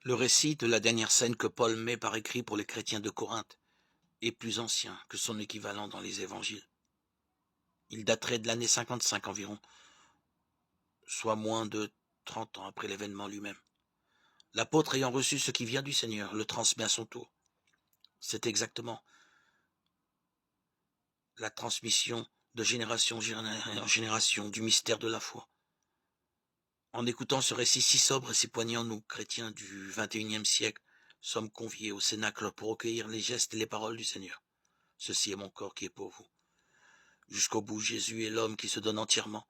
Le récit de la dernière scène que Paul met par écrit pour les chrétiens de Corinthe est plus ancien que son équivalent dans les évangiles. Il daterait de l'année 55 environ, soit moins de 30 ans après l'événement lui-même. L'apôtre ayant reçu ce qui vient du Seigneur le transmet à son tour. C'est exactement la transmission de génération en génération du mystère de la foi. En écoutant ce récit si sobre et si poignant, nous, chrétiens du XXIe siècle, sommes conviés au cénacle pour recueillir les gestes et les paroles du Seigneur. Ceci est mon corps qui est pour vous. Jusqu'au bout, Jésus est l'homme qui se donne entièrement.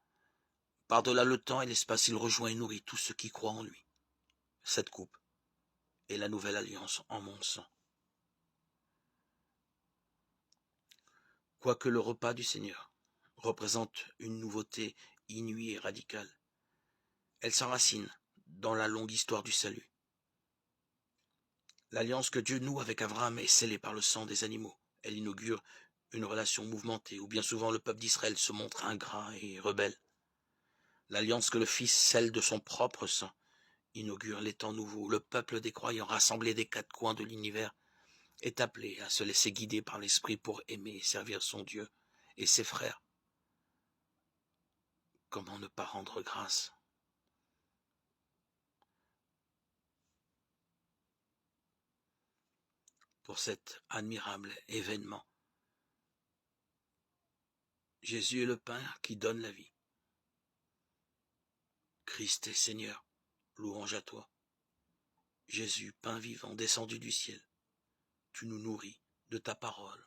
Par-delà le temps et l'espace, il rejoint et nourrit tous ceux qui croient en lui. Cette coupe est la nouvelle alliance en mon sang. Quoique le repas du Seigneur représente une nouveauté inouïe et radicale, elle s'enracine dans la longue histoire du salut. L'alliance que Dieu noue avec Abraham est scellée par le sang des animaux. Elle inaugure une relation mouvementée où bien souvent le peuple d'Israël se montre ingrat et rebelle. L'alliance que le Fils scelle de son propre sang inaugure les temps nouveaux. Le peuple des croyants rassemblé des quatre coins de l'univers est appelé à se laisser guider par l'Esprit pour aimer et servir son Dieu et ses frères. Comment ne pas rendre grâce pour cet admirable événement? Jésus est le pain qui donne la vie. Christ est Seigneur, louange à toi. Jésus, pain vivant, descendu du ciel, tu nous nourris de ta parole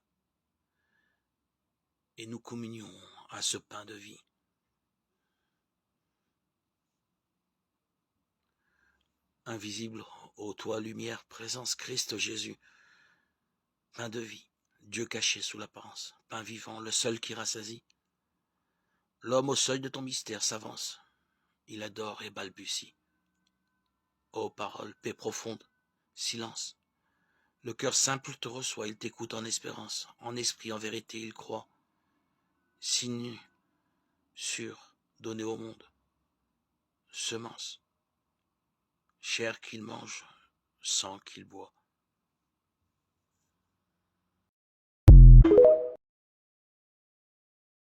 et nous communions à ce pain de vie. Invisible ô toi, lumière, présence, Christ Jésus, pain de vie, Dieu caché sous l'apparence, pain vivant, le seul qui rassasie. L'homme au seuil de ton mystère s'avance, il adore et balbutie. Ô parole, paix profonde, silence. Le cœur simple te reçoit, il t'écoute en espérance, en esprit, en vérité, il croit. Signe sûr, donné au monde, semence, chair qu'il mange, sang qu'il boit.